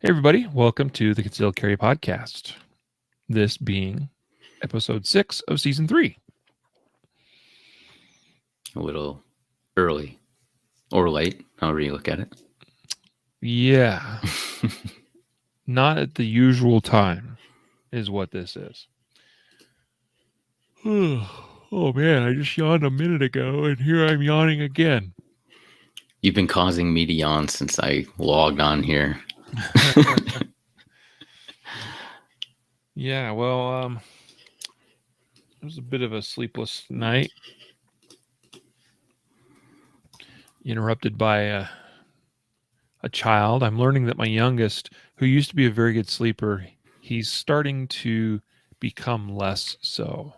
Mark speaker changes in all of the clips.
Speaker 1: Hey, everybody. Welcome to the Concealed Carry Podcast. This being episode 6 of season 3.
Speaker 2: A little early or late, however you look at it.
Speaker 1: Yeah. Not at the usual time is what this is. Oh, man. I just yawned a minute ago, and here I'm yawning again.
Speaker 2: You've been causing me to yawn since I logged on here.
Speaker 1: Yeah, well, it was a bit of a sleepless night. Interrupted by a child. I'm learning that my youngest, who used to be a very good sleeper, he's starting to become less so,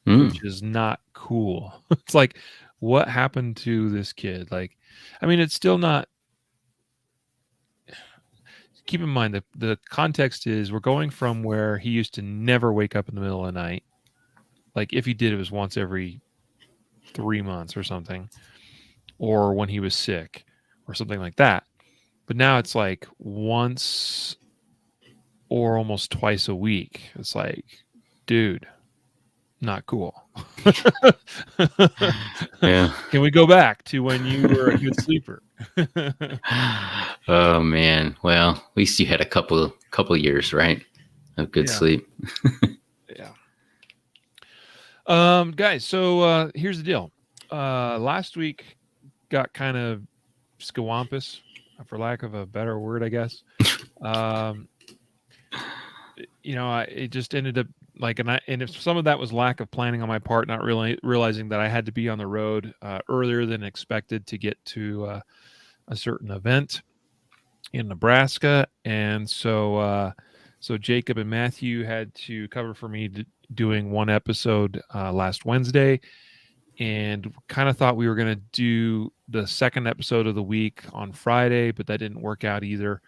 Speaker 1: which is not cool. It's like, what happened to this kid? Like, I mean, it's still not. Keep in mind that the context is we're going from where he used to never wake up in the middle of the night. Like, if he did, it was once every 3 months or something, or when he was sick or something like that. But now it's like once or almost twice a week. It's like, dude, not cool.
Speaker 2: Yeah.
Speaker 1: Can we go back to when you were a good sleeper?
Speaker 2: Oh man. Well, at least you had a couple years, right, of good sleep.
Speaker 1: Yeah. Guys, so here's the deal. Last week got kind of scawampus, for lack of a better word, I guess. It just ended up like, and if some of that was lack of planning on my part, not really realizing that I had to be on the road earlier than expected to get to a certain event in Nebraska, and so Jacob and Matthew had to cover for me doing one episode last Wednesday, and kind of thought we were going to do the second episode of the week on Friday, but that didn't work out either.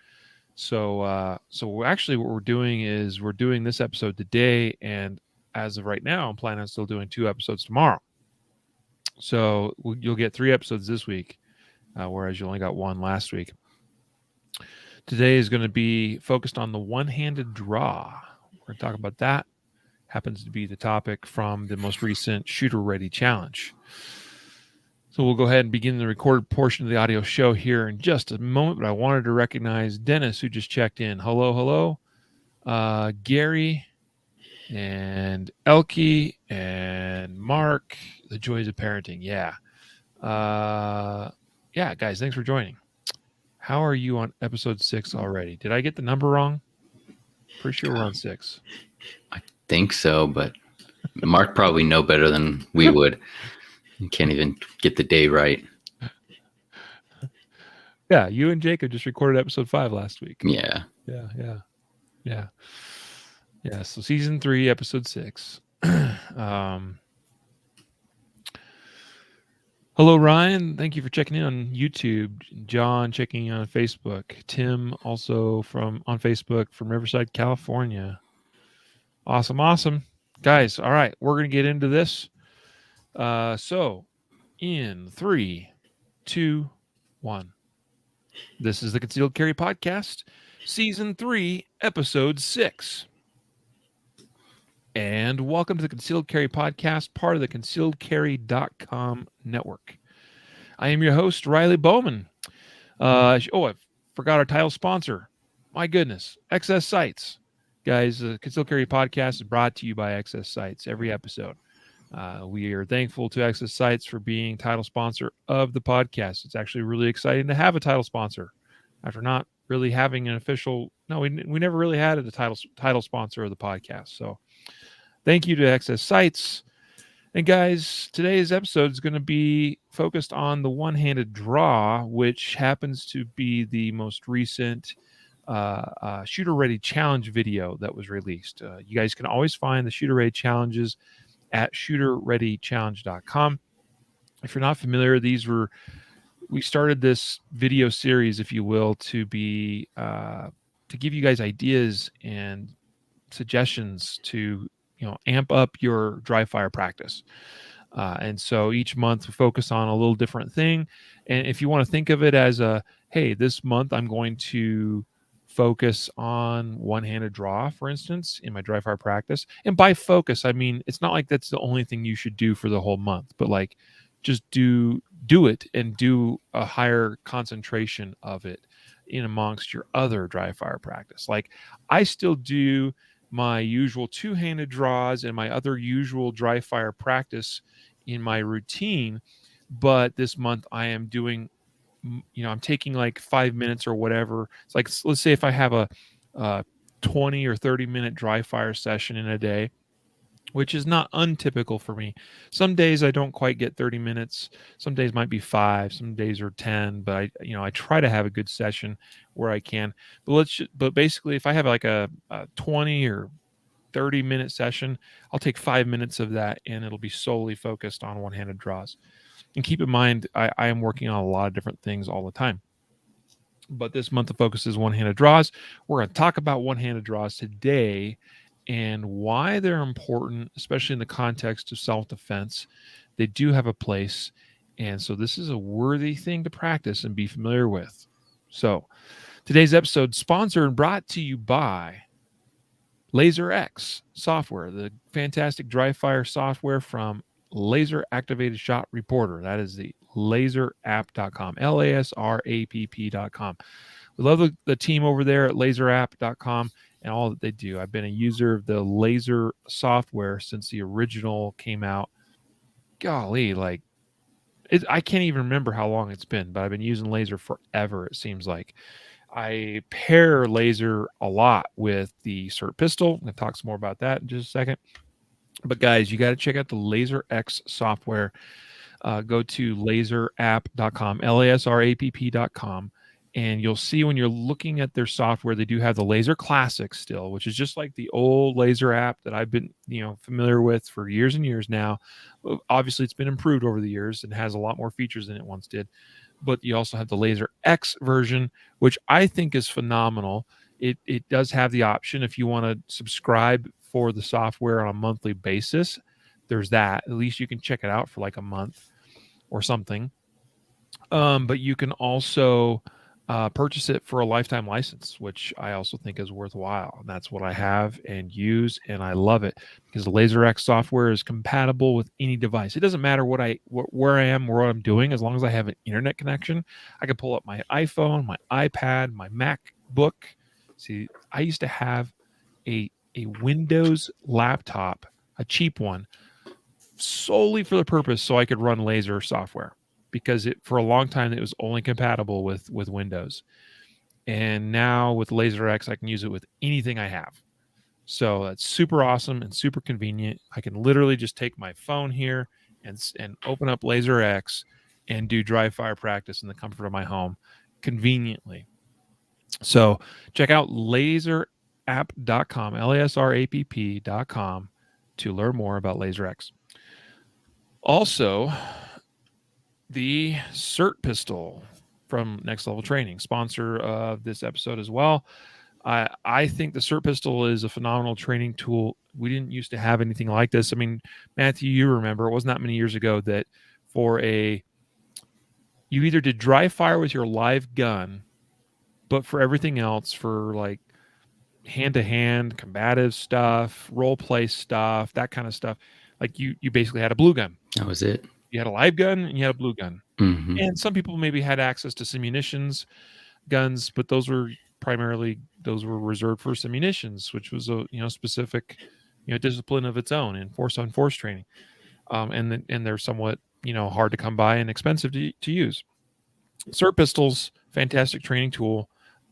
Speaker 1: So actually what we're doing is we're doing this episode today, and as of right now, I'm planning on still doing 2 episodes tomorrow. So you'll get 3 episodes this week, whereas you only got 1 last week. Today is going to be focused on the one-handed draw. We're going to talk about that. Happens to be the topic from the most recent Shooter Ready Challenge. So we'll go ahead and begin the recorded portion of the audio show here in just a moment, but I wanted to recognize Dennis, who just checked in. Hello. Gary and Elke and Mark, the joys of parenting. Yeah. Yeah, guys, thanks for joining. How are you on episode 6 already? Did I get the number wrong? Pretty sure we're on 6.
Speaker 2: I think so, but Mark probably know better than we would. You can't even get the day right.
Speaker 1: Yeah, you and Jacob just recorded episode 5 last week.
Speaker 2: Yeah.
Speaker 1: So season 3, episode 6. Hello, Ryan. Thank you for checking in on YouTube. John checking in on Facebook. Tim also on Facebook from Riverside, California. Awesome. Guys, all right, we're going to get into this. So in 3, 2, 1. This is the Concealed Carry Podcast, Season 3, Episode 6. And welcome to the Concealed Carry Podcast, part of the concealedcarry.com network. I am your host, Riley Bowman. I forgot our title sponsor. My goodness, XS Sites. Guys, the Concealed Carry Podcast is brought to you by XS Sites every episode. We are thankful to XS Sites for being title sponsor of the podcast. It's actually really exciting to have a title sponsor after not really having an official. No, we never really had a title sponsor of the podcast. So thank you to XS Sites. And guys, today's episode is going to be focused on the one-handed draw, which happens to be the most recent Shooter Ready Challenge video that was released. You guys can always find the Shooter Ready Challenges at shooterreadychallenge.com. If you're not familiar, we started this video series, if you will, to be to give you guys ideas and suggestions to amp up your dry fire practice. And so each month we focus on a little different thing. And if you want to think of it as hey, this month I'm going to focus on one-handed draw, for instance, in my dry fire practice. And by focus, I mean it's not like that's the only thing you should do for the whole month, but like just do it and do a higher concentration of it in amongst your other dry fire practice. Like I still do my usual two-handed draws and my other usual dry fire practice in my routine, but this month I am doing, I'm taking like 5 minutes or whatever. It's like, let's say if I have a 20 or 30-minute dry fire session in a day, which is not untypical for me. Some days I don't quite get 30 minutes. Some days might be 5, some days are 10, but I try to have a good session where I can. But basically if I have like a 20 or 30-minute session, I'll take 5 minutes of that and it'll be solely focused on one-handed draws. And keep in mind, I am working on a lot of different things all the time. But this month the focus is one-handed draws. We're going to talk about one-handed draws today and why they're important, especially in the context of self-defense. They do have a place. And so this is a worthy thing to practice and be familiar with. So today's episode sponsored and brought to you by LaserX software, the fantastic dry fire software from Laser Activated Shot Reporter. That is the laserapp.com, LASRAPP.com. We love the team over there at laserapp.com and all that they do. I've been a user of the Laser software since the original came out. Golly, I can't even remember how long it's been, but I've been using Laser forever, it seems like. I pair Laser a lot with the SIRT pistol. I'm going to talk some more about that in just a second. But guys, you got to check out the LaserX software. Go to laserapp.com, LASRAPP.com, and you'll see when you're looking at their software, they do have the Laser Classic still, which is just like the old Laser app that I've been, familiar with for years and years now. Obviously, it's been improved over the years and has a lot more features than it once did. But you also have the Laser X version, which I think is phenomenal. It does have the option if you want to subscribe for the software on a monthly basis. There's that. At least you can check it out for like a month or something. But you can also purchase it for a lifetime license, which I also think is worthwhile. And that's what I have and use, and I love it because the LaserX software is compatible with any device. It doesn't matter where I am, what I'm doing, as long as I have an internet connection. I can pull up my iPhone, my iPad, my MacBook. See, I used to have a Windows laptop, a cheap one, solely for the purpose so I could run Laser software, because for a long time it was only compatible with Windows. And now with LaserX, I can use it with anything I have. So that's super awesome and super convenient. I can literally just take my phone here and open up LaserX and do dry fire practice in the comfort of my home conveniently. So check out laserapp.com, LASRAPP.com, to learn more about LaserX. Also, the SIRT pistol from Next Level Training, sponsor of this episode as well. I think the SIRT pistol is a phenomenal training tool. We didn't used to have anything like this. I mean, Matthew, you remember, it wasn't that many years ago that you either did dry fire with your live gun, but for everything else, for like hand-to-hand combative stuff, role play stuff, that kind of stuff, like you basically had a blue gun.
Speaker 2: That was it.
Speaker 1: You had a live gun and you had a blue gun.
Speaker 2: Mm-hmm.
Speaker 1: And some people maybe had access to munitions guns, but those were reserved for munitions, which was a specific discipline of its own in force on force training. And they're somewhat hard to come by and expensive to use. SIRT pistols, fantastic training tool,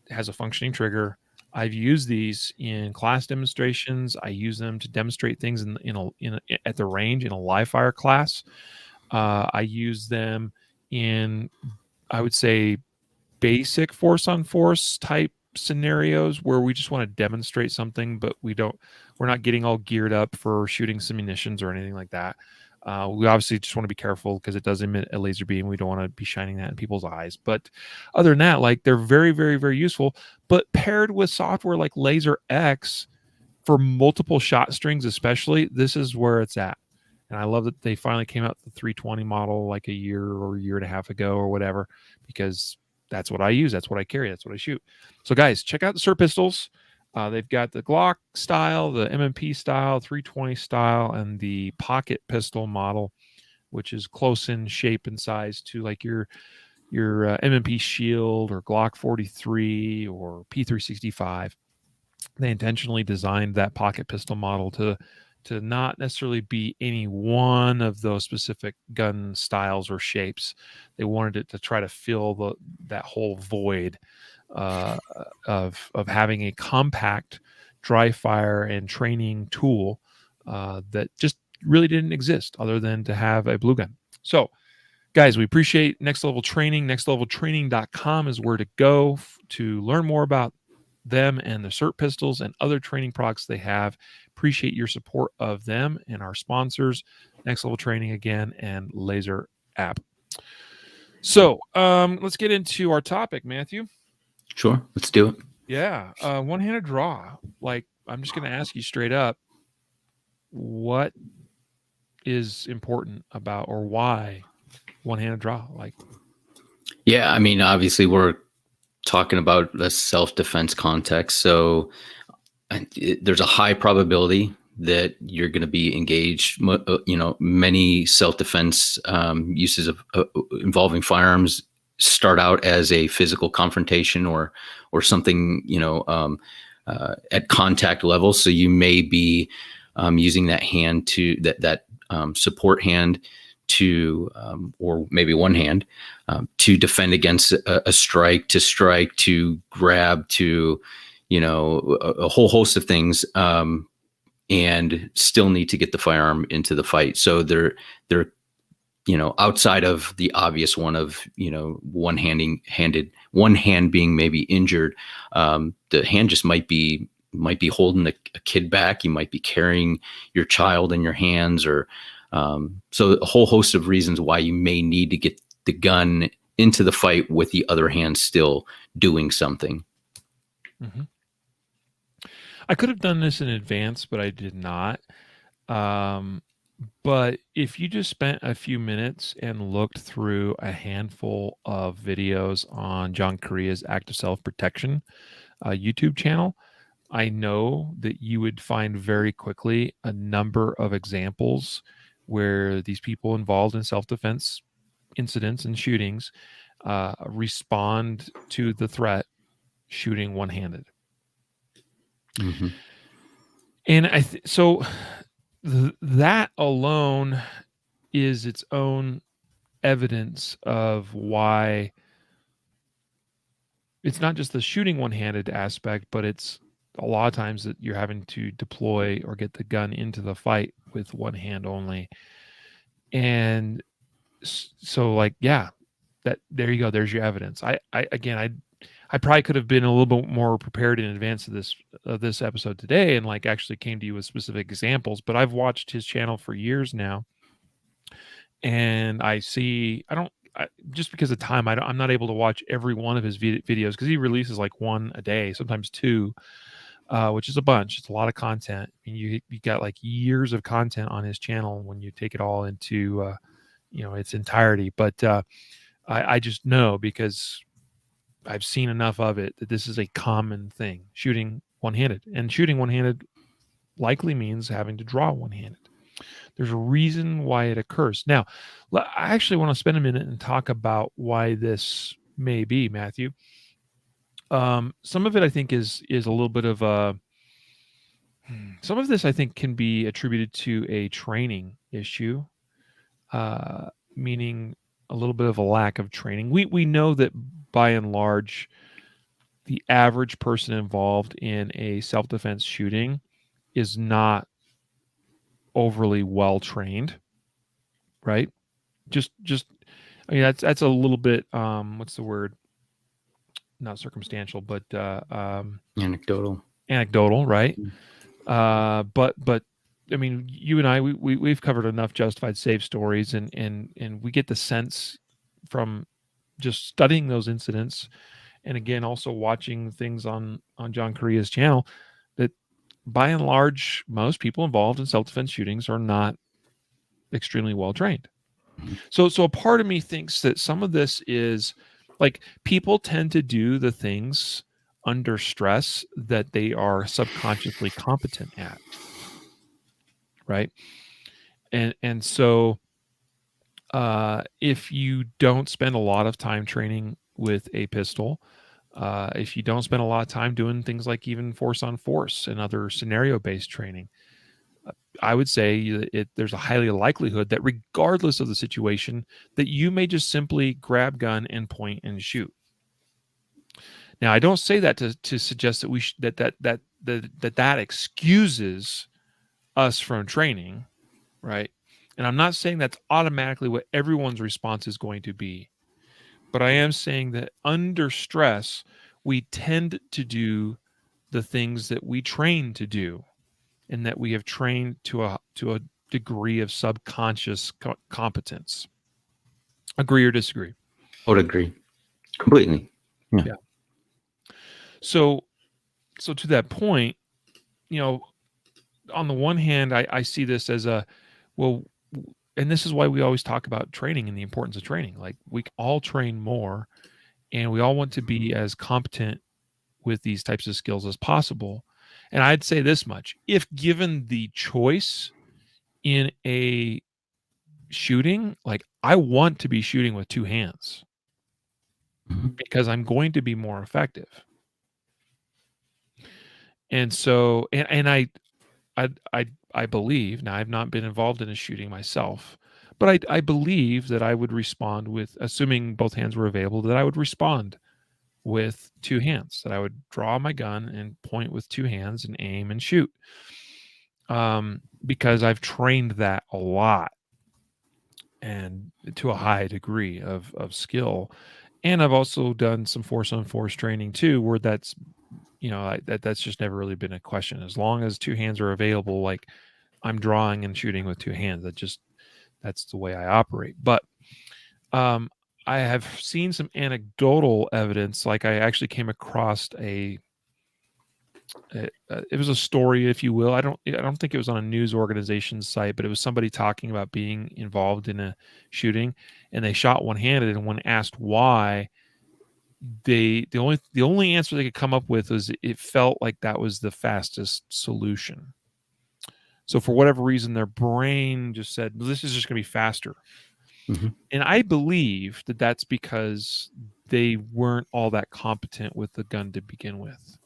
Speaker 1: has a functioning trigger. I've used these in class demonstrations. I use them to demonstrate things at the range in a live fire class. I use them in, I would say, basic force on force type scenarios where we just want to demonstrate something, but we're not getting all geared up for shooting some munitions or anything like that. We obviously just want to be careful because it does emit a laser beam. We don't want to be shining that in people's eyes. But other than that, like, they're very, very, very useful. But paired with software like LaserX for multiple shot strings, especially, this is where it's at. And I love that they finally came out with the 320 model like a year and a half ago or whatever, because that's what I use. That's what I carry. That's what I shoot. So guys, check out the SIR pistols. They've got the Glock style, the MMP style, 320 style, and the pocket pistol model, which is close in shape and size to like your MMP Shield or Glock 43 or P365. They intentionally designed that pocket pistol model to not necessarily be any one of those specific gun styles or shapes. They wanted it to try to fill that whole void of having a compact dry fire and training tool that just really didn't exist other than to have a blue gun. So guys, we appreciate Next Level Training. Nextleveltraining.com is where to go to learn more about them and the SIRT pistols and other training products they have. Appreciate your support of them and our sponsors, Next Level Training again, and Laser App. So let's get into our topic, Matthew.
Speaker 2: Sure, let's do it.
Speaker 1: Yeah, one-handed draw. Like, I'm just going to ask you straight up, what is important about, or why one-handed draw? Like,
Speaker 2: yeah, I mean, obviously we're talking about the self-defense context, so there's a high probability that you're going to be engaged. Many self-defense uses of involving firearms start out as a physical confrontation or something, at contact level. So you may be using that hand to that support hand to, or maybe one hand, to defend against a strike, to grab, to, a whole host of things, and still need to get the firearm into the fight. So they're outside of the obvious one of, one hand being maybe injured. The hand just might be holding a kid back. You might be carrying your child in your hands, or so a whole host of reasons why you may need to get the gun into the fight with the other hand still doing something.
Speaker 1: Mm-hmm. I could have done this in advance, but I did not. But if you just spent a few minutes and looked through a handful of videos on John Correa's Active Self-Protection YouTube channel, I know that you would find very quickly a number of examples where these people involved in self-defense incidents and shootings respond to the threat shooting one-handed.
Speaker 2: Mm-hmm.
Speaker 1: And so that alone is its own evidence of why it's not just the shooting one-handed aspect, but it's a lot of times that you're having to deploy or get the gun into the fight with one hand only. And so, like, yeah, there you go. There's your evidence. I probably could have been a little bit more prepared in advance of this episode today, and like actually came to you with specific examples. But I've watched his channel for years now, and just because of time, I'm not able to watch every one of his videos because he releases like one a day, sometimes two, which is a bunch. It's a lot of content. I mean, you got like years of content on his channel when you take it all into its entirety. But I just know, because I've seen enough of it, that this is a common thing, shooting one-handed. And shooting one-handed likely means having to draw one-handed. There's a reason why it occurs. Now, I actually want to spend a minute and talk about why this may be, Matthew. Some of it, I think, is a little bit of some of this, I think, can be attributed to a training issue, meaning a little bit of a lack of training. We know that by and large, the average person involved in a self-defense shooting is not overly well trained, right? Just I mean, that's a little bit what's the word? Not circumstantial, but
Speaker 2: Anecdotal,
Speaker 1: right? But I mean, you and I, we've covered enough justified safe stories, and we get the sense from just studying those incidents, and again, also watching things on John Correa's channel, that by and large, most people involved in self-defense shootings are not extremely well trained.
Speaker 2: Mm-hmm.
Speaker 1: So a part of me thinks that some of this is Like, people tend to do the things under stress that they are subconsciously competent at, right? And so if you don't spend a lot of time training with a pistol, if you don't spend a lot of time doing things like even force on force and other scenario based training, I would say there's a highly likelihood that regardless of the situation, that you may just simply grab gun and point and shoot. Now, I don't say that to suggest that that excuses us from training, right? And I'm not saying that's automatically what everyone's response is going to be, but I am saying that under stress, we tend to do the things that we train to do, and that we have trained to a degree of subconscious competence. Agree or disagree?
Speaker 2: I would agree completely.
Speaker 1: Yeah. So to that point, on the one hand, I see this as well, and this is why we always talk about training and the importance of training. Like, we all train more, and we all want to be as competent with these types of skills as possible. And I'd say this much: if given the choice in a shooting, like, I want to be shooting with two hands because I'm going to be more effective. And so, and I believe, now I've not been involved in a shooting myself, but I believe that I would respond with, assuming both hands were available, that I would respond with two hands, that I would draw my gun and point with two hands and aim and shoot. Because I've trained that a lot and to a high degree of skill. And I've also done some force on force training too, where that's, that's just never really been a question. As long as two hands are available, like, I'm drawing and shooting with two hands. That's the way I operate. But I have seen some anecdotal evidence. Like, I actually came across it was a story, if you will. I don't think it was on a news organization site, but it was somebody talking about being involved in a shooting, and they shot one-handed. And when asked why, the only answer they could come up with was it felt like that was the fastest solution. So for whatever reason, their brain just said, well, this is just going to be faster. Mm-hmm. And I believe that that's because they weren't all that competent with the gun to begin with.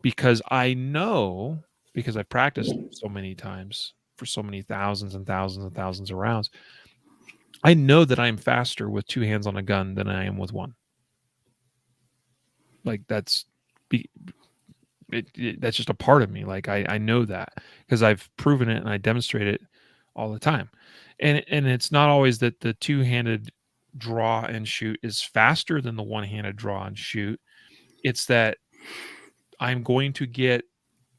Speaker 1: Because I know, because I've practiced so many times for so many thousands and thousands and thousands of rounds, I know that I'm faster with two hands on a gun than I am with one. Like, that's just a part of me. Like, I know that because I've proven it and I demonstrate it all the time. And it's not always that the two-handed draw and shoot is faster than the one-handed draw and shoot. It's that I'm going to get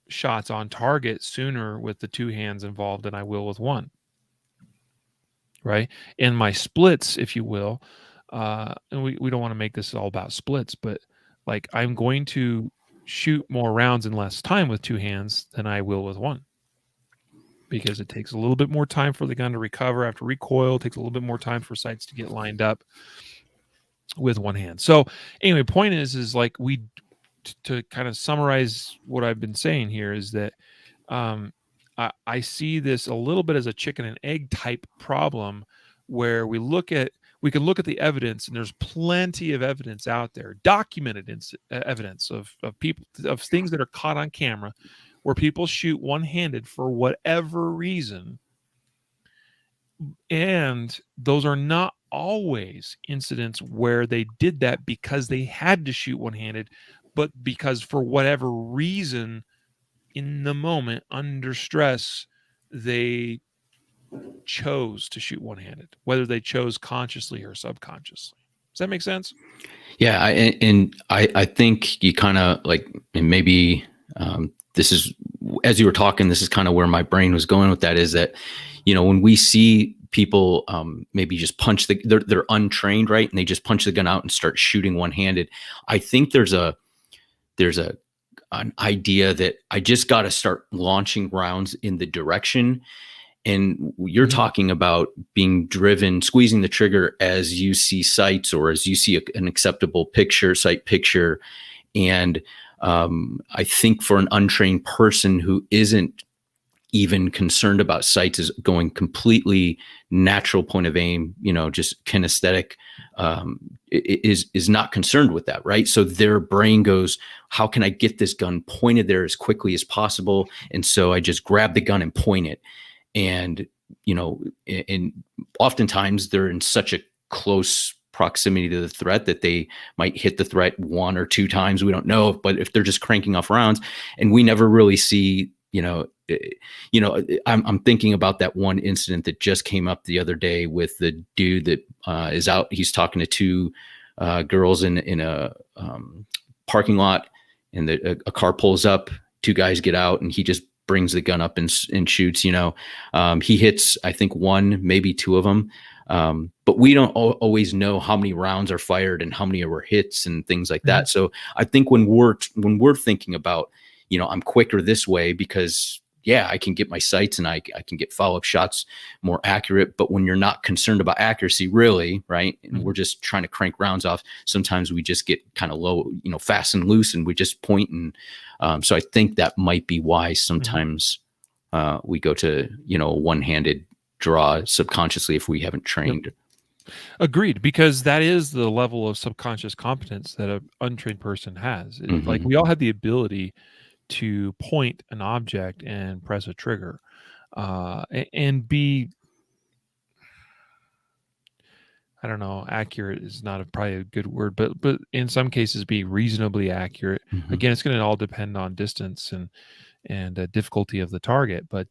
Speaker 1: shots on target sooner with the two hands involved than I will with one. Right? And my splits, if you will, and we don't want to make this all about splits, but like, I'm going to shoot more rounds in less time with two hands than I will with one, because it takes a little bit more time for the gun to recover after recoil. It takes a little bit more time for sights to get lined up with one hand. So anyway, point is like, to kind of summarize what I've been saying here is that I see this a little bit as a chicken and egg type problem, where we can look at the evidence, and there's plenty of evidence out there, documented evidence of people, of things that are caught on camera where people shoot one-handed for whatever reason. And those are not always incidents where they did that because they had to shoot one-handed, but because for whatever reason in the moment under stress, they chose to shoot one-handed, whether they chose consciously or subconsciously. Does that make sense?
Speaker 2: Yeah. I think you kind of like, and maybe this is, as you were talking, this is kind of where my brain was going with that, is that, when we see people maybe just punch they're untrained, right? And they just punch the gun out and start shooting one-handed. I think there's an idea that I just got to start launching rounds in the direction And you're talking about being driven, squeezing the trigger as you see sights or as you see an acceptable sight picture. And I think for an untrained person who isn't even concerned about sights, is going completely natural point of aim, just kinesthetic, is not concerned with that, right? So their brain goes, how can I get this gun pointed there as quickly as possible? And so I just grab the gun and point it. And and oftentimes they're in such a close proximity to the threat that they might hit the threat 1 or 2 times. We don't know, but if they're just cranking off rounds, and we never really see, I'm thinking about that one incident that just came up the other day with the dude that is out. He's talking to 2 girls in a parking lot, and a car pulls up. 2 guys get out, and he just brings the gun up and shoots. He hits, I think, 1, maybe 2 of them. But we don't always know how many rounds are fired and how many were hits and things like that. So I think when we're thinking about, I'm quicker this way because I can get my sights and I can get follow-up shots more accurate. But when you're not concerned about accuracy, really, right? And we're just trying to crank rounds off, sometimes we just get kind of low, fast and loose, and we just point. And so I think that might be why sometimes we go to, a one-handed draw subconsciously if we haven't trained.
Speaker 1: Yep. Agreed, because that is the level of subconscious competence that an untrained person has. Like, we all have the ability to point an object and press a trigger, and be, I don't know, accurate is not probably a good word, but in some cases be reasonably accurate. Again, it's going to all depend on distance and difficulty of the target. But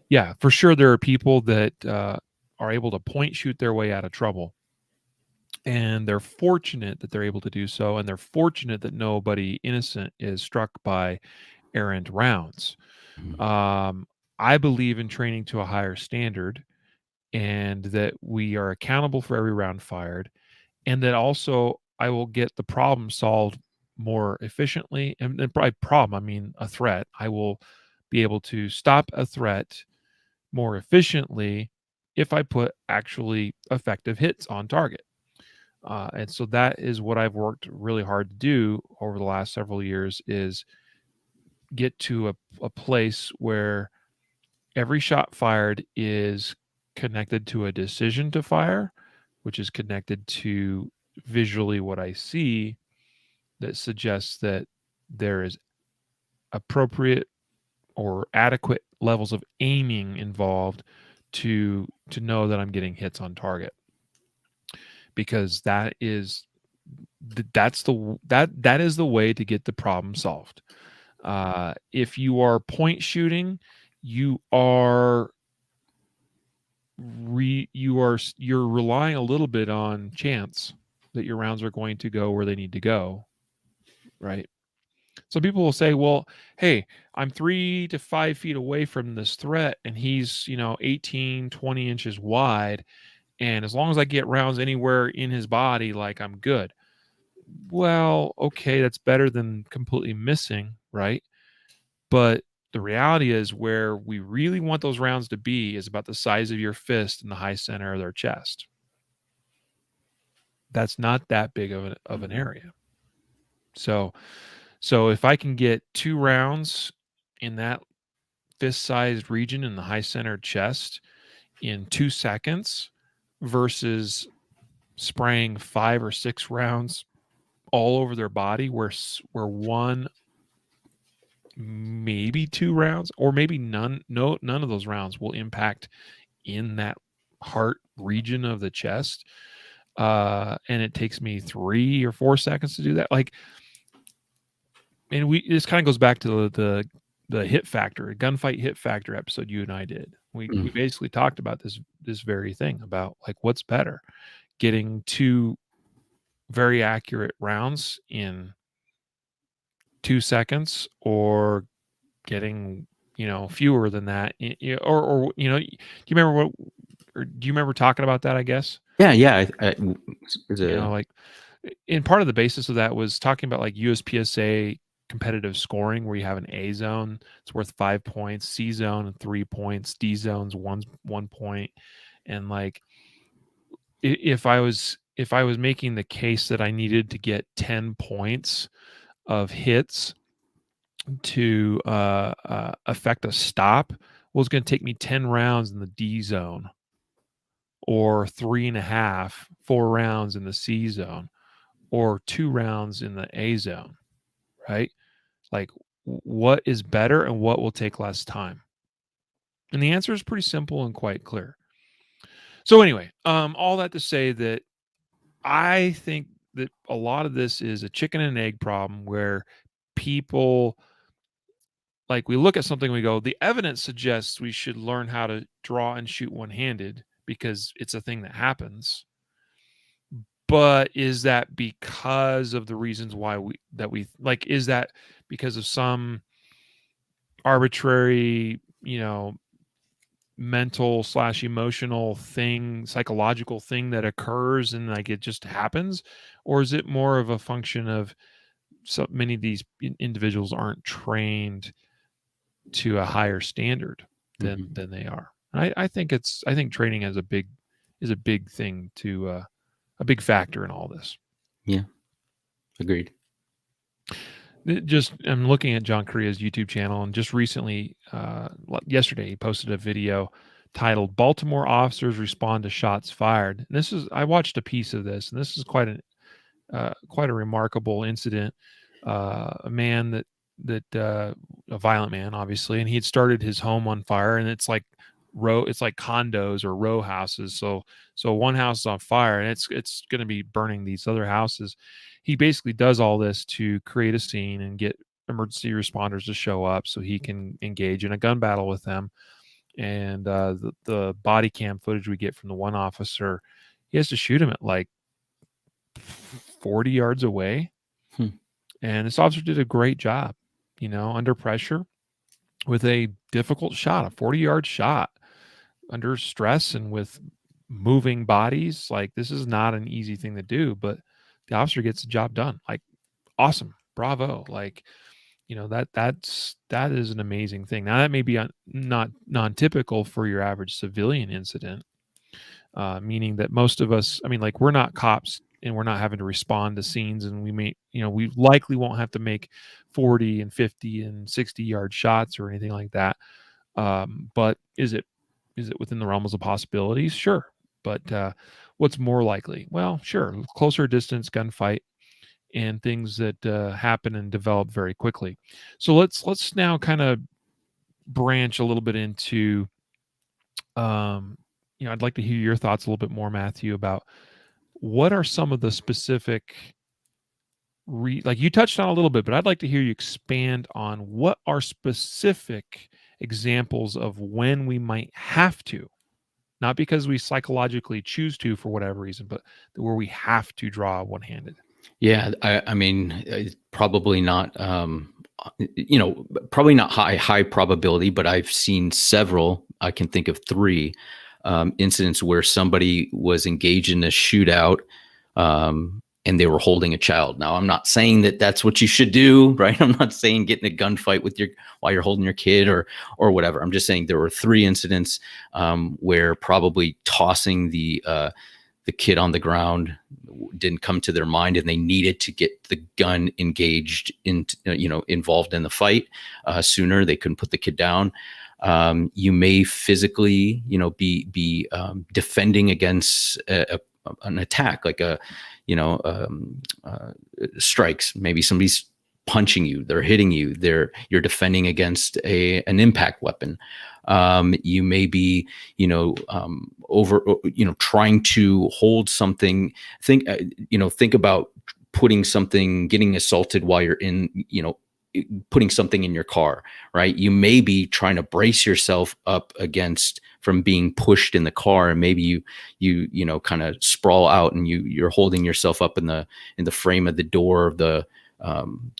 Speaker 1: yeah, for sure, there are people that are able to point shoot their way out of trouble. And they're fortunate that they're able to do so. And they're fortunate that nobody innocent is struck by errant rounds. I believe in training to a higher standard, and that we are accountable for every round fired, and that also I will get the problem solved more efficiently. And by problem, I mean a threat. I will be able to stop a threat more efficiently if I put actually effective hits on target. And so that is what I've worked really hard to do over the last several years, is get to a place where every shot fired is connected to a decision to fire, which is connected to visually what I see that suggests that there is appropriate or adequate levels of aiming involved to know that I'm getting hits on target. Because that is the way to get the problem solved. If you are point shooting, you're relying a little bit on chance that your rounds are going to go where they need to go, right? So people will say, well, hey, I'm 3 to 5 feet away from this threat, and he's 18, 20 inches wide, and as long as I get rounds anywhere in his body, like, I'm good. Well, okay, that's better than completely missing, right? But the reality is, where we really want those rounds to be is about the size of your fist in the high center of their chest. That's not that big of an area. So if I can get 2 rounds in that fist-sized region in the high center chest in 2 seconds versus spraying 5 or 6 rounds all over their body, where 1, maybe 2 rounds, or maybe none of those rounds will impact in that heart region of the chest, and it takes me 3 or 4 seconds to do that. Like, and this kind of goes back to the hit factor, gunfight hit factor episode you and I did. We basically talked about this very thing, about like, what's better, getting 2 very accurate rounds in 2 seconds, or getting fewer than that, or do you remember talking about that? I guess.
Speaker 2: Yeah.
Speaker 1: Like, and part of the basis of that was talking about like USPSA competitive scoring where you have an A zone, it's worth 5 points, C zone 3 points, D zone's 1 point. And like if I was making the case that I needed to get 10 points of hits to affect a stop, well, it's going to take me 10 rounds in the D zone, or 3.5, 4 rounds in the C zone, or 2 rounds in the A zone, right? Like, what is better and what will take less time? And the answer is pretty simple and quite clear. So anyway, all that to say that I think that a lot of this is a chicken and egg problem where people, like, we look at something and we go, the evidence suggests we should learn how to draw and shoot one-handed because it's a thing that happens. But is that because of the reasons why we like, is that because of some arbitrary, mental slash emotional thing, psychological thing that occurs and like it just happens? Or is it more of a function of so many of these individuals aren't trained to a higher standard than they are? I think training is a big thing to a big factor in all this.
Speaker 2: Yeah, agreed.
Speaker 1: Just I'm looking at John Korea's YouTube channel, and just recently, yesterday, he posted a video titled "Baltimore Officers Respond to Shots Fired." And I watched a piece of this, and this is quite a remarkable incident. A man a violent man, obviously, and he had started his home on fire, and it's like condos or row houses. So one house is on fire, and it's going to be burning these other houses. He basically does all this to create a scene and get emergency responders to show up so he can engage in a gun battle with them. And the body cam footage we get from the one officer, he has to shoot him at like 40 yards away. And this officer did a great job, under pressure with a difficult shot, a 40-yard shot under stress and with moving bodies. Like, this is not an easy thing to do, but the officer gets the job done. Like, awesome. Bravo. Like, that is an amazing thing. Now, that may be not non-typical for your average civilian incident, meaning that most of us, I mean, like, we're not cops and we're not having to respond to scenes, and we likely won't have to make 40 and 50 and 60-yard shots or anything like that. But is it within the realms of possibilities? Sure. But what's more likely? Well, sure, closer distance gunfight and things that happen and develop very quickly. So let's now kind of branch a little bit into, I'd like to hear your thoughts a little bit more, Matthew, about what are some of the specific, like you touched on a little bit, but I'd like to hear you expand on what are specific examples of when we might have to, not because we psychologically choose to for whatever reason, but where we have to draw one-handed.
Speaker 2: Yeah, I mean, probably not. Probably not high probability, but I've seen several. I can think of 3 incidents where somebody was engaged in a shootout, and they were holding a child. Now, I'm not saying that that's what you should do, right? I'm not saying get in a gunfight while you're holding your kid or whatever. I'm just saying there were 3 incidents where probably tossing the kid on the ground didn't come to their mind, and they needed to get the gun engaged involved in the fight sooner. They couldn't put the kid down. You may physically, be defending against an attack, like strikes. Maybe somebody's punching you, they're hitting you, you're defending against an impact weapon. You may be, trying to hold something. Think about putting something, getting assaulted while you're in, putting something in your car, right? You may be trying to brace yourself up against from being pushed in the car, and maybe you kind of sprawl out and you're holding yourself up in the frame of the door of the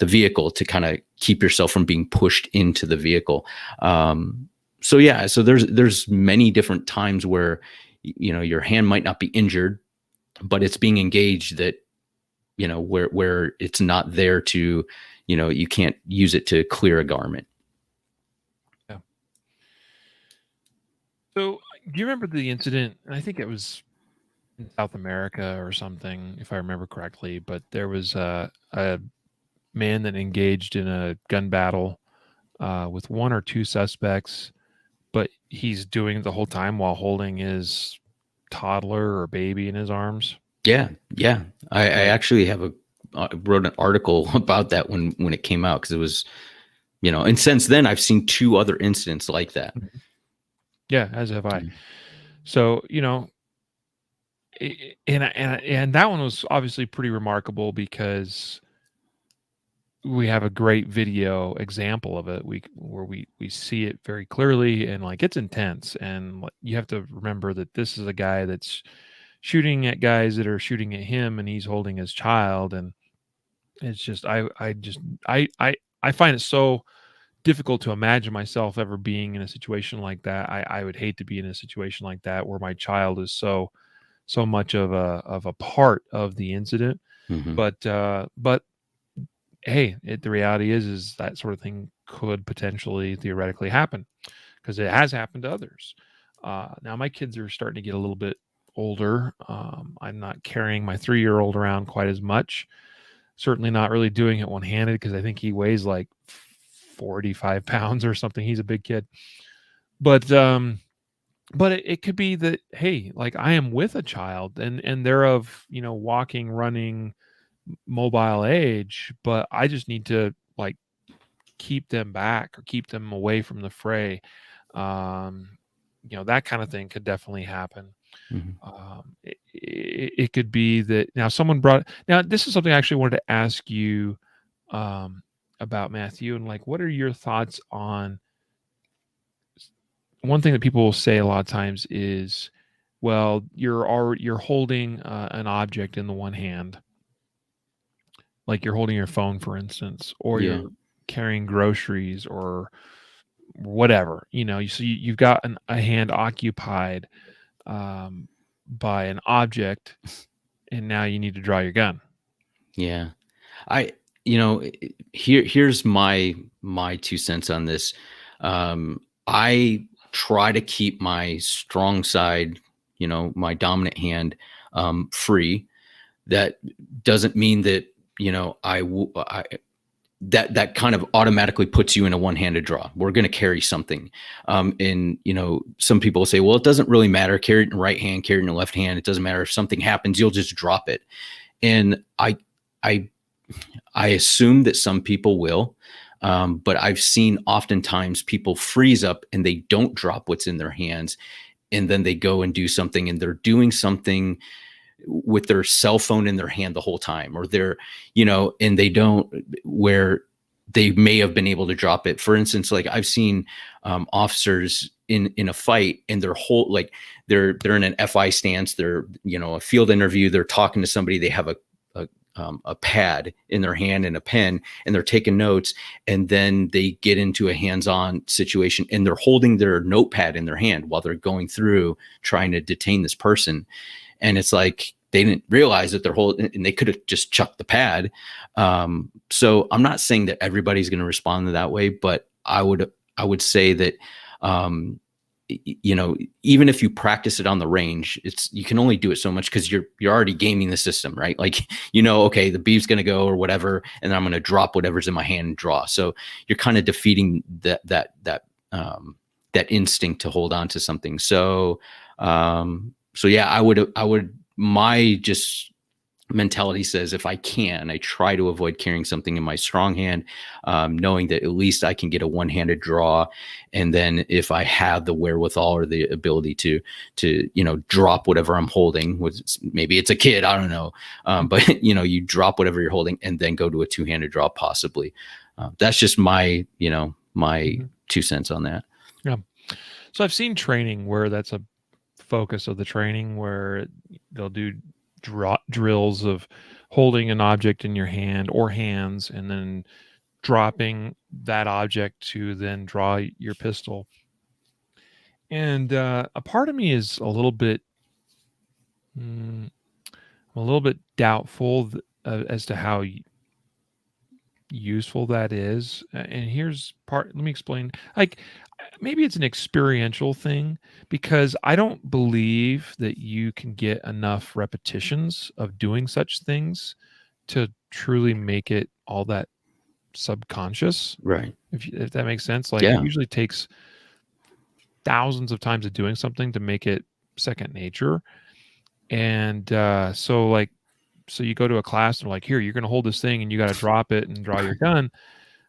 Speaker 2: vehicle to kind of keep yourself from being pushed into the vehicle. So there's many different times where, your hand might not be injured, but it's being engaged that, where it's not there to, you can't use it to clear a garment.
Speaker 1: Yeah. So, do you remember the incident? And I think it was in South America or something, if I remember correctly. But there was a man that engaged in a gun battle with one or two suspects, but he's doing it the whole time while holding his toddler or baby in his arms.
Speaker 2: Yeah, yeah. I
Speaker 1: So,
Speaker 2: actually wrote an article about that when it came out, because it was, and since then I've seen two other incidents like that.
Speaker 1: mhm. Yeah, as have I.
Speaker 2: Mm.
Speaker 1: So, and that one was obviously pretty remarkable because we have a great video example of it. Where we see it very clearly, and like it's intense, and like, you have to remember that this is a guy that's shooting at guys that are shooting at him, and he's holding his child, and it's just I find it so difficult to imagine myself ever being in a situation like that. I would hate to be in a situation like that where my child is so much of a part of the incident.
Speaker 2: Mhm.
Speaker 1: But hey, the reality is that sort of thing could potentially theoretically happen because it has happened to others. Now my kids are starting to get a little bit older. I'm not carrying my 3-year-old around quite as much. Certainly not really doing it one handed because I think he weighs like 45 pounds or something. He's a big kid. But it could be that, hey, like I am with a child and they're of, walking, running, mobile age, but I just need to like keep them back or keep them away from the fray. Um, that kind of thing could definitely happen.
Speaker 2: Mhm.
Speaker 1: It could be that now someone brought now this is something I actually wanted to ask you um, about, Matthew, and like what are your thoughts on one thing that people will say a lot of times is, well, you're holding an object in the one hand, like you're holding your phone, for instance, or
Speaker 2: Yeah.
Speaker 1: you're carrying groceries or whatever, so you've got a hand occupied um, by an object, and now you need to draw your gun.
Speaker 2: Yeah. I, here's my 2 cents on this. I try to keep my strong side, my dominant hand, free. That doesn't mean that, that kind of automatically puts you in a one-handed draw. We're going to carry something. And, some people say, well, it doesn't really matter. Carry it in the right hand, carry it in the left hand. It doesn't matter if something happens, you'll just drop it. And I I assume that some people will, but I've seen oftentimes people freeze up and they don't drop what's in their hands, and then they go and do something, and they're doing something with their cell phone in their hand the whole time, or they're, and they don't, where they may have been able to drop it. For instance, like I've seen officers in a fight, and their whole, like they're in an FI stance, they're, a field interview, they're talking to somebody, they have a pad in their hand and a pen, and they're taking notes, and then they get into a hands-on situation and they're holding their notepad in their hand while they're going through trying to detain this person. And it's like they didn't realize that they're holding, and they could have just chucked the pad. So I'm not saying that everybody's going to respond to that way, but I would say that even if you practice it on the range, you can only do it so much, because you're already gaming the system, right? Like, okay, the beef's going to go or whatever, and I'm going to drop whatever's in my hand and draw. So you're kind of defeating that instinct to hold on to something. So yeah, I would my just mentality says, if I can, I try to avoid carrying something in my strong hand, knowing that at least I can get a one-handed draw. And then if I have the wherewithal or the ability to drop whatever I'm holding, maybe it's a kid, I don't know, but you drop whatever you're holding and then go to a two-handed draw possibly. That's just my my
Speaker 1: Mhm.
Speaker 2: 2 cents on that.
Speaker 1: Yeah. So I've seen training where that's a focus of the training, where they'll do drills of holding an object in your hand or hands and then dropping that object to then draw your pistol. And a part of me is mm, a little bit doubtful as to how useful that is. And here's part, let me explain. Like, maybe it's an experiential thing because I don't believe that you can get enough repetitions of doing such things to truly make it all that subconscious.
Speaker 2: Right.
Speaker 1: If that makes sense. Like, it
Speaker 2: Yeah.
Speaker 1: usually takes thousands of times of doing something to make it second nature. And so you go to a class and they're like, here, you're going to hold this thing and you got to drop it and draw your gun.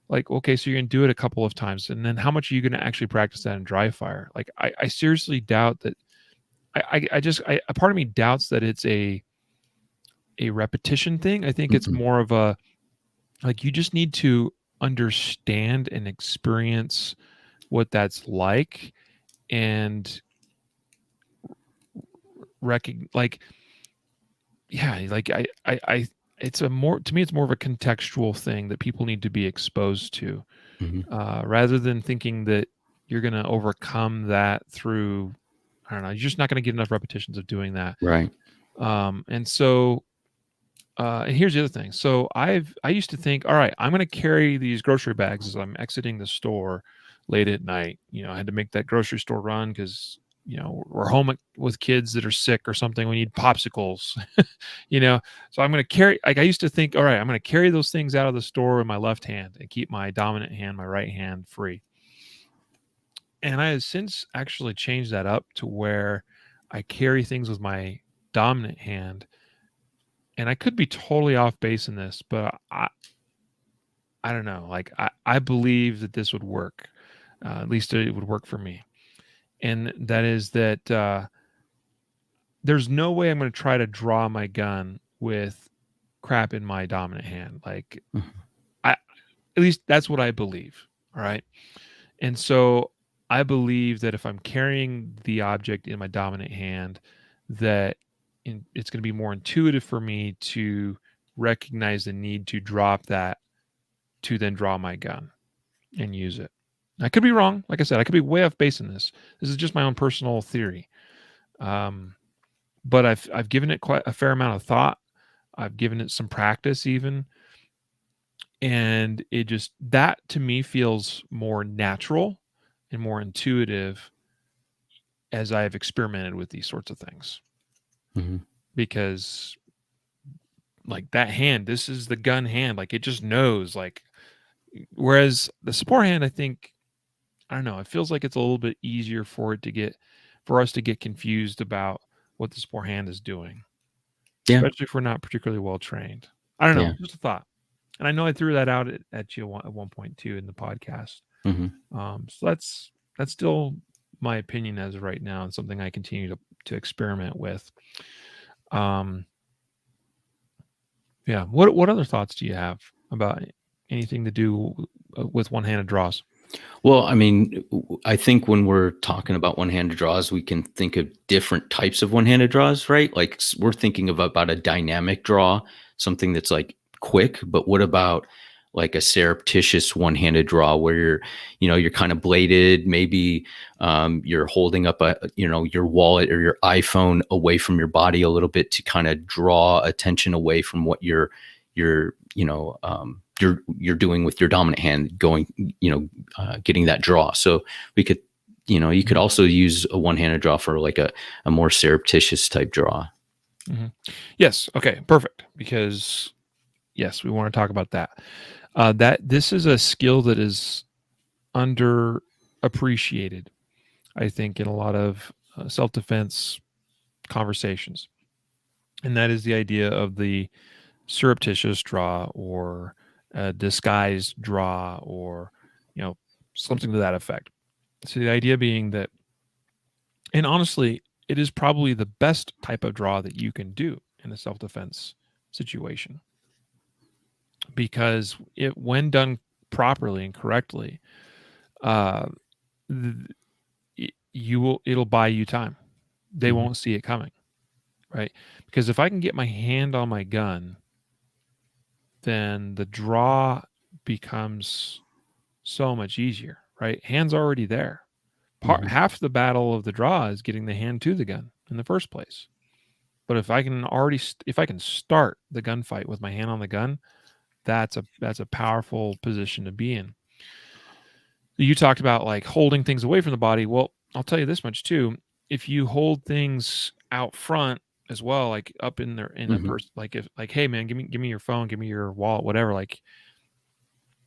Speaker 1: Like, okay, so you're going to do it a couple of times. And then how much are you going to actually practice that in dry fire? Like, I seriously doubt that. A part of me doubts that it's a repetition thing. I think it's
Speaker 2: Mm-mm.
Speaker 1: more of a, like, you just need to understand and experience what that's like and like, yeah, like it's a more, to me, it's more of a contextual thing that people need to be exposed to,
Speaker 2: Hmm.
Speaker 1: rather than thinking that you're going to overcome that through, I don't know, you're just not going to get enough repetitions of doing that.
Speaker 2: Right.
Speaker 1: And so, and here's the other thing. So I used to think, all right, I'm going to carry these grocery bags as I'm exiting the store late at night. I had to make that grocery store run because, we're home with kids that are sick or something. We need popsicles, so I'm going to carry, like, I used to think, all right, I'm going to carry those things out of the store in my left hand and keep my dominant hand, my right hand, free. And I have since actually changed that up to where I carry things with my dominant hand. And I could be totally off base in this, but I don't know. Like, I believe that this would work. At least it would work for me. And that is that there's no way I'm going to try to draw my gun with crap in my dominant hand. Like,
Speaker 2: Mhm.
Speaker 1: at least that's what I believe. All right. And so I believe that if I'm carrying the object in my dominant hand, that it's going to be more intuitive for me to recognize the need to drop that to then draw my gun and use it. I could be wrong. Like I said, I could be way off base in this. This is just my own personal theory. But I've given it quite a fair amount of thought. I've given it some practice even. And it just, that to me feels more natural and more intuitive as I've experimented with these sorts of things.
Speaker 2: Hmm.
Speaker 1: Because, like, that hand, this is the gun hand. Like, it just knows, like, whereas the support hand, I think, I don't know, it feels like it's a little bit easier for us to get confused about what the support hand is doing,
Speaker 2: Yeah.
Speaker 1: especially if we're not particularly well trained. I don't know,
Speaker 2: Yeah.
Speaker 1: just a thought. And I know I threw that out at you at one point too in the podcast.
Speaker 2: Hmm.
Speaker 1: So that's still my opinion as of right now, and something I continue to experiment with. Um, yeah. What other thoughts do you have about anything to do with one-handed draws?
Speaker 2: Well, I mean, I think when we're talking about one-handed draws, we can think of different types of one-handed draws, right? Like we're thinking of about a dynamic draw, something that's like quick, but what about like a surreptitious one-handed draw where you're kind of bladed, maybe you're holding up your wallet or your iPhone away from your body a little bit to kind of draw attention away from what you're you're doing with your dominant hand, going, getting that draw. So we could, you could also use a one-handed draw for like a more surreptitious type draw.
Speaker 1: Mm-hmm. Yes. Okay. Perfect. Because yes, we want to talk about that. That this is a skill that is underappreciated, I think, in a lot of self-defense conversations, and that is the idea of the surreptitious draw or a disguised draw, or something to that effect. So the idea being that, and honestly, it is probably the best type of draw that you can do in a self-defense situation, because when done properly and correctly, uh, it'll buy you time. They
Speaker 2: Mm-hmm.
Speaker 1: won't see it coming, right? Because if I can get my hand on my gun, then the draw becomes so much easier, right? Hand's already there.
Speaker 2: Mm-hmm.
Speaker 1: Half the battle of the draw is getting the hand to the gun in the first place. But if I can start the gunfight with my hand on the gun, that's a powerful position to be in. You talked about like holding things away from the body. Well, I'll tell you this much too. If you hold things out front as well, like up in there in a
Speaker 2: Mm-hmm.
Speaker 1: person, like if like, hey man, give me your phone, give me your wallet, whatever. Like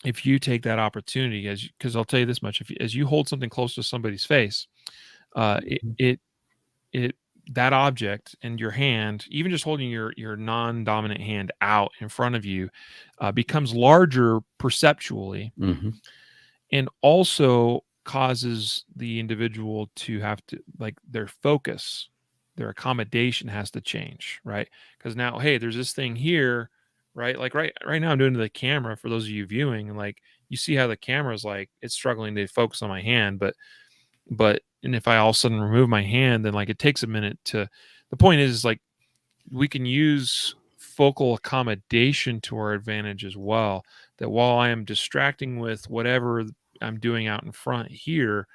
Speaker 1: if you take that opportunity, because I'll tell you this much, if as you hold something close to somebody's face, uh, it it it that object and your hand, even just holding your non-dominant hand out in front of you, becomes larger perceptually,
Speaker 2: Mm-hmm.
Speaker 1: and also causes the individual to have to like their focus, their accommodation has to change, right? Because now, hey, there's this thing here, right? Like right now I'm doing to the camera for those of you viewing, and like you see how the camera is like it's struggling to focus on my hand, but and if I all of a sudden remove my hand, then like it takes a minute to, the point is like we can use focal accommodation to our advantage as well. That while I am distracting with whatever I'm doing out in front here,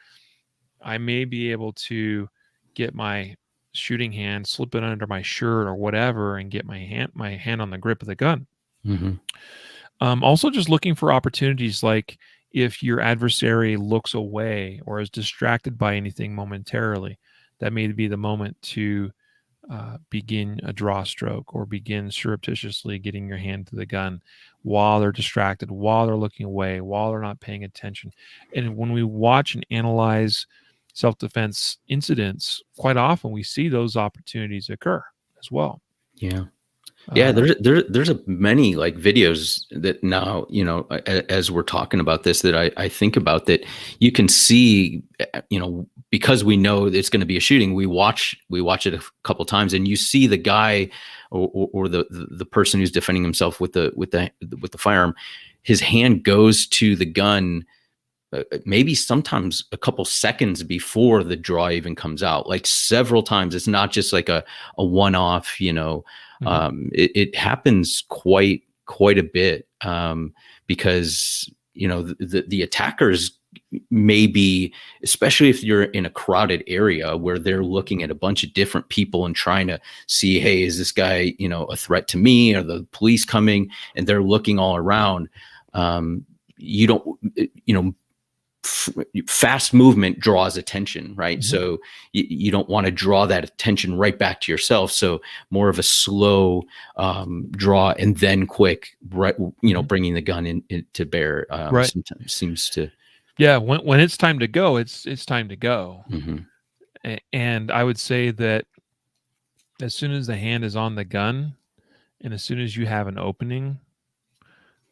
Speaker 1: I may be able to get my shooting hand, slip it under my shirt or whatever, and get my hand on the grip of the gun.
Speaker 2: Mm-hmm.
Speaker 1: Also, just looking for opportunities like if your adversary looks away or is distracted by anything momentarily, that may be the moment to begin a draw stroke or begin surreptitiously getting your hand to the gun while they're distracted, while they're looking away, while they're not paying attention. And when we watch and analyze self defense incidents, quite often we see those opportunities occur as well.
Speaker 2: Yeah. Yeah,
Speaker 1: Uh,
Speaker 2: there's a many like videos that now, as we're talking about this, that I think about, that you can see, because we know it's going to be a shooting, we watch it a couple times, and you see the guy or the person who's defending himself with the firearm, his hand goes to the gun, maybe sometimes a couple seconds before the draw even comes out, like several times. It's not just like a one-off,
Speaker 1: mhm,
Speaker 2: it happens quite a bit, because the attackers may be, especially if you're in a crowded area where they're looking at a bunch of different people and trying to see, hey, is this guy a threat to me, or the police coming, and they're looking all around. You don't fast movement draws attention, right?
Speaker 1: mhm,
Speaker 2: So you don't want to draw that attention right back to yourself. So more of a slow draw, and then quick, right?
Speaker 1: mhm.
Speaker 2: Bringing the gun in to bear,
Speaker 1: Right.
Speaker 2: sometimes seems to.
Speaker 1: Yeah. When it's time to go, it's time to go.
Speaker 2: Mm-hmm.
Speaker 1: And I would say that as soon as the hand is on the gun, and as soon as you have an opening,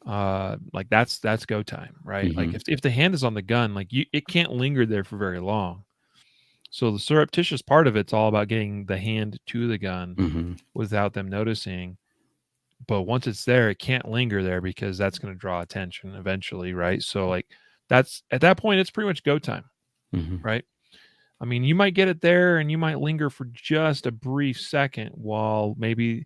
Speaker 1: like that's go time, right? Like
Speaker 2: Mm-hmm.
Speaker 1: if the hand is on the gun, like it can't linger there for very long. So the surreptitious part of it's all about getting the hand to the gun
Speaker 2: Mm-hmm.
Speaker 1: without them noticing. But once it's there, it can't linger there because that's going to draw attention eventually, right? So like that's at that point, it's pretty much go time,
Speaker 2: Mm-hmm.
Speaker 1: right? I mean, you might get it there and you might linger for just a brief second while maybe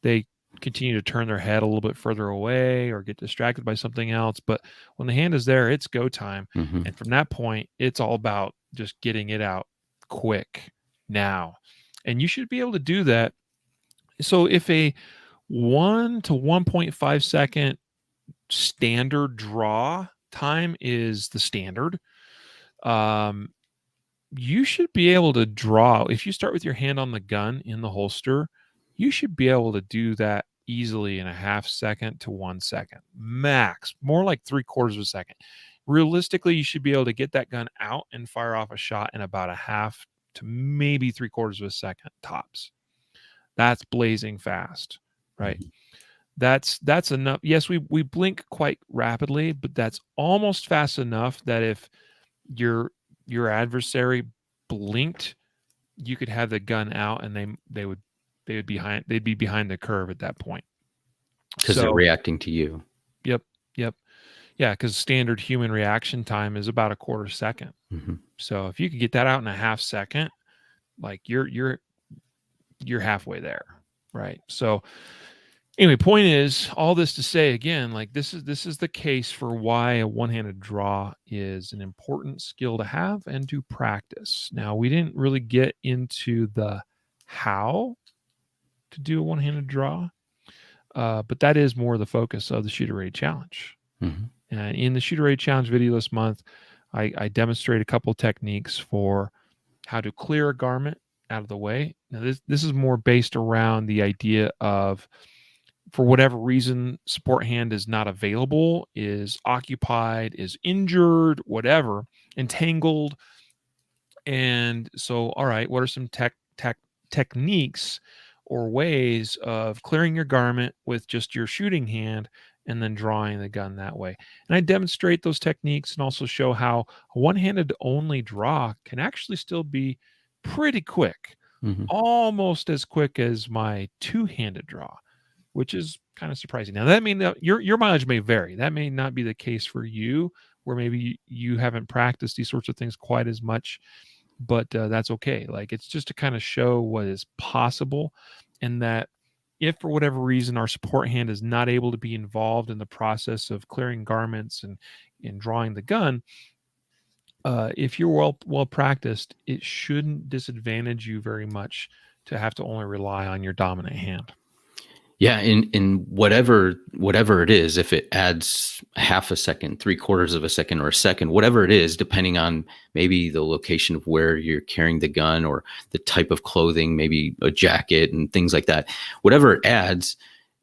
Speaker 1: they continue to turn their head a little bit further away or get distracted by something else. But when the hand is there, it's go time.
Speaker 2: Mm-hmm.
Speaker 1: And from that point, it's all about just getting it out quick now. And you should be able to do that. So if a 1 to 1.5 second standard draw time is the standard, um, you should be able to draw. If you start with your hand on the gun in the holster, you should be able to do that easily in a half second to 1 second max, more like 3/4 of a second. Realistically, you should be able to get that gun out and fire off a shot in about a half to maybe 3/4 of a second tops. That's blazing fast, right?
Speaker 2: Mm-hmm.
Speaker 1: That's enough. Yes, we blink quite rapidly, but that's almost fast enough that if your your adversary blinked, you could have the gun out and they'd be behind the curve at that point.
Speaker 2: Because they're
Speaker 1: So,
Speaker 2: reacting to you.
Speaker 1: yep, yep. Yeah, because standard human reaction time is about a quarter second.
Speaker 2: Mm-hmm.
Speaker 1: So if you could get that out in a half second, like you're halfway there, right? So anyway, point is all this to say again, like this is the case for why a one-handed draw is an important skill to have and to practice. Now, we didn't really get into the how to do a one-handed draw. But that is more the focus of the Shooter Ready Challenge.
Speaker 2: Mm-hmm.
Speaker 1: And in the Shooter Ready Challenge video this month, I demonstrate a couple techniques for how to clear a garment out of the way. Now, this is more based around the idea of, for whatever reason, support hand is not available, is occupied, is injured, whatever, entangled. And so, all right, what are some techniques or ways of clearing your garment with just your shooting hand and then drawing the gun that way? And I demonstrate those techniques and also show how a one-handed only draw can actually still be pretty quick,
Speaker 2: Mm-hmm.
Speaker 1: almost as quick as my two-handed draw, which is kind of surprising. Now that means that your mileage may vary. That may not be the case for you, where maybe you haven't practiced these sorts of things quite as much, but that's okay. Like, it's just to kind of show what is possible, and that if for whatever reason our support hand is not able to be involved in the process of clearing garments and drawing the gun, if you're well practiced, it shouldn't disadvantage you very much to have to only rely on your dominant hand.
Speaker 2: Yeah, in whatever it is, if it adds half a second, 3/4 of a second, or a second, whatever it is, depending on maybe the location of where you're carrying the gun or the type of clothing, maybe a jacket and things like that, whatever it adds,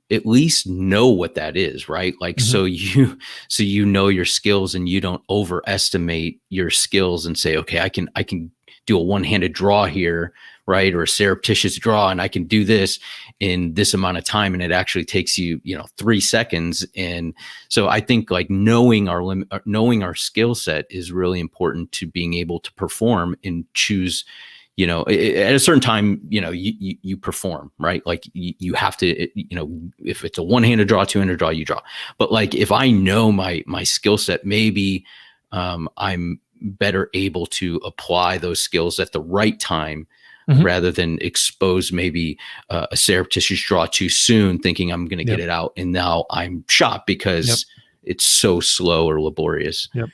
Speaker 2: at least know what that is, right? Like,
Speaker 1: Mm-hmm.
Speaker 2: so you know your skills and you don't overestimate your skills and say, okay, I can do a one-handed draw here, right? Or a surreptitious draw, and I can do this in this amount of time, and it actually takes you, 3 seconds. And so I think, like, knowing our limit, knowing our skill set is really important to being able to perform and choose. At a certain time, you perform, right? Like, you have to, if it's a one-handed draw, two-handed draw, you draw. But like, if I know my skill set, maybe I'm better able to apply those skills at the right time,
Speaker 1: Mm-hmm.
Speaker 2: rather than expose maybe a surreptitious draw too soon, thinking I'm going to get it out, and now I'm shot because it's so slow or laborious.
Speaker 1: Yep.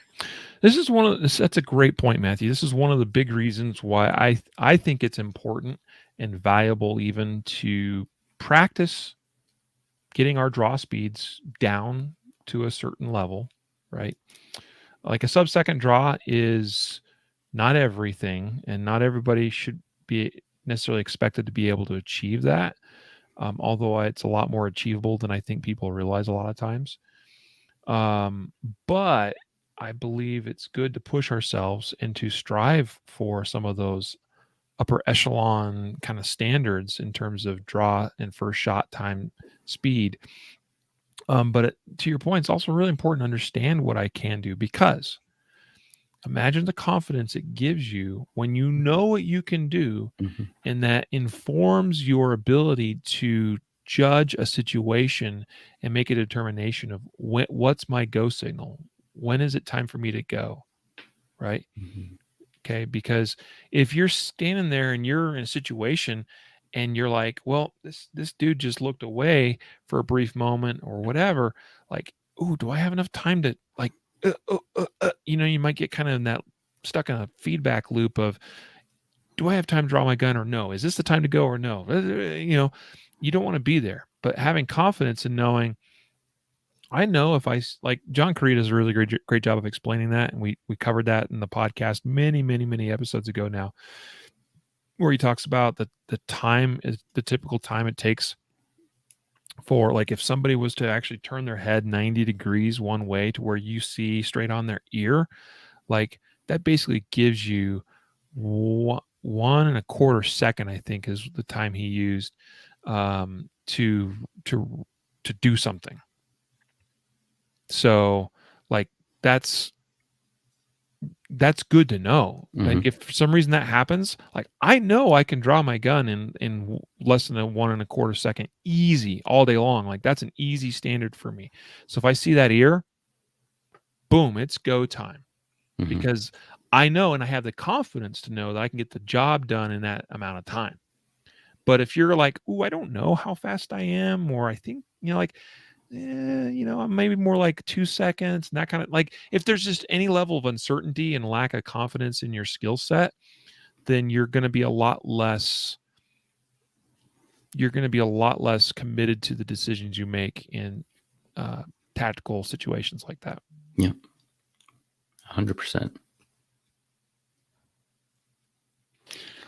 Speaker 1: That's a great point, Matthew. This is one of the big reasons why I think it's important and valuable even to practice getting our draw speeds down to a certain level, right? Like, a sub-second draw is not everything, and not everybody should be necessarily expected to be able to achieve that. Although it's a lot more achievable than I think people realize a lot of times. But I believe it's good to push ourselves and to strive for some of those upper echelon kind of standards in terms of draw and first shot time, speed. But to your point, it's also really important to understand what I can do, because imagine the confidence it gives you when you know what you can do,
Speaker 2: Mm-hmm.
Speaker 1: and that informs your ability to judge a situation and make a determination of what's my go signal, when is it time for me to go, right?
Speaker 2: Mm-hmm.
Speaker 1: Okay, because if you're standing there and you're in a situation and you're like, well, this dude just looked away for a brief moment or whatever, like, ooh, do I have enough time to, like, you might get kind of in that, stuck in a feedback loop of, do I have time to draw my gun or no? Is this the time to go or no? You don't want to be there. But having confidence in knowing, I know if like John Creed does a really great job of explaining that, and we covered that in the podcast many episodes ago now, where he talks about the time is the typical time it takes for, like, if somebody was to actually turn their head 90 degrees one way to where you see straight on their ear, like, that basically gives you 1.25 second, I think, is the time he used, to do something. So, like, that's good to know.
Speaker 2: Mm-hmm.
Speaker 1: Like, if for some reason that happens, like, I know I can draw my gun in less than a 1.25 second, easy, all day long. Like, that's an easy standard for me. So if I see that ear, boom, it's go time.
Speaker 2: Mm-hmm.
Speaker 1: Because I know, and I have the confidence to know that I can get the job done in that amount of time. But if you're like, ooh, I don't know how fast I am, or I think, like, I'm maybe more like 2 seconds, and that kind of, like, if there's just any level of uncertainty and lack of confidence in your skill set, then you're going to be a lot less you're going to be a lot less committed to the decisions you make in tactical situations like that.
Speaker 2: Yeah, 100%.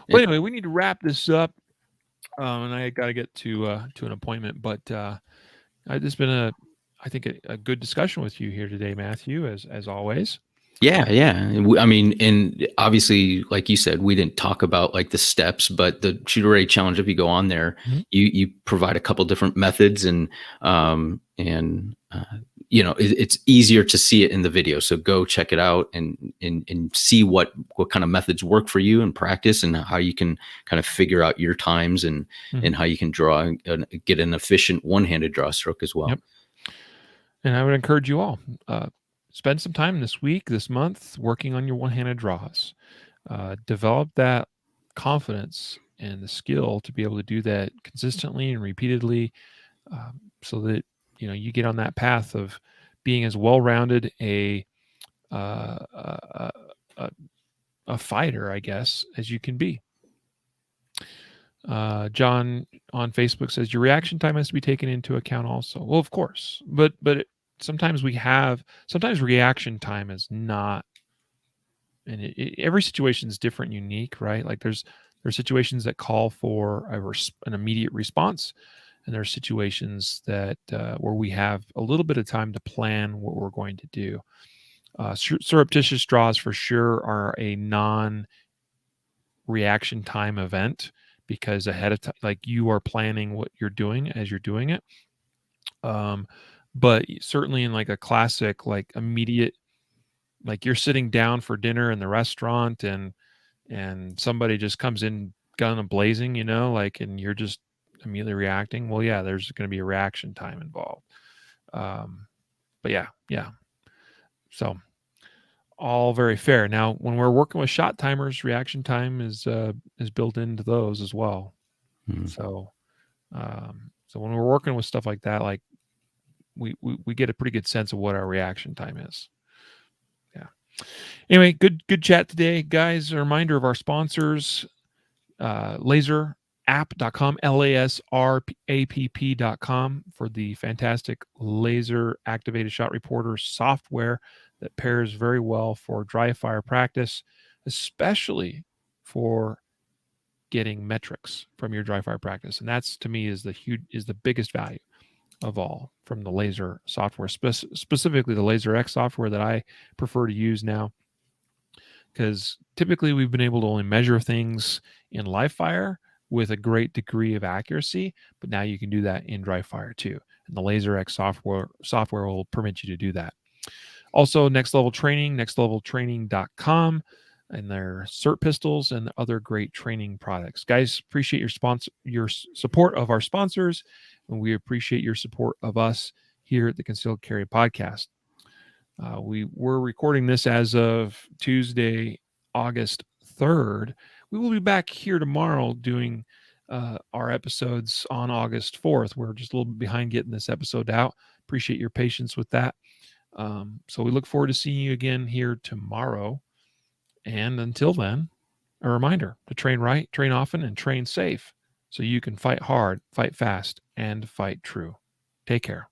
Speaker 1: Well, anyway, we need to wrap this up, and I got to get to an appointment. But it's been I think a good discussion with you here today, Matthew, as always.
Speaker 2: Yeah, yeah. I mean, and obviously, like you said, we didn't talk about like the steps, but the Shooter Ready Challenge, if you go on there,
Speaker 1: Mhm.
Speaker 2: you provide a couple different methods, and it's easier to see it in the video. So go check it out and see what kind of methods work for you in practice, and how you can kind of figure out your times, and how you can draw and get an efficient one-handed draw stroke as well.
Speaker 1: Yep. And I would encourage you all, spend some time this week, this month, working on your one-handed draws. Develop that confidence and the skill to be able to do that consistently and repeatedly, so that you get on that path of being as well-rounded a fighter, I guess, as you can be. John on Facebook says your reaction time has to be taken into account also. Well, of course, but sometimes reaction time is not, and every situation is different, and unique, right? Like there's situations that call for an immediate response, and there's situations that where we have a little bit of time to plan what we're going to do. Surreptitious draws for sure are a non-reaction time event, because ahead of time, like, you are planning what you're doing as you're doing it. But certainly in like a classic, like immediate, like you're sitting down for dinner in the restaurant, and somebody just comes in gun blazing, like, and you're just immediately reacting. Well, yeah, there's going to be a reaction time involved. But yeah. So all very fair. Now, when we're working with shot timers, reaction time is built into those as well.
Speaker 2: Mm-hmm.
Speaker 1: So when we're working with stuff like that, like we get a pretty good sense of what our reaction time is. Yeah. Anyway, good chat today, guys. A reminder of our sponsors, laserapp.com, lasrapp.com, for the fantastic laser activated shot reporter software that pairs very well for dry fire practice, especially for getting metrics from your dry fire practice. And that's, to me, is the biggest value of all from the laser software, specifically the Laser X software that I prefer to use now, because typically we've been able to only measure things in live fire with a great degree of accuracy, but now you can do that in dry fire too. And the Laser X software will permit you to do that. Also, Next Level Training, nextleveltraining.com, and their cert pistols and other great training products. Guys, appreciate your support of our sponsors, and we appreciate your support of us here at the Concealed Carry Podcast. We're recording this as of Tuesday, August 3rd. We will be back here tomorrow doing our episodes on August 4th. We're just a little bit behind getting this episode out. Appreciate your patience with that. So we look forward to seeing you again here tomorrow. And until then, a reminder to train right, train often, and train safe, so you can fight hard, fight fast, and fight true. Take care.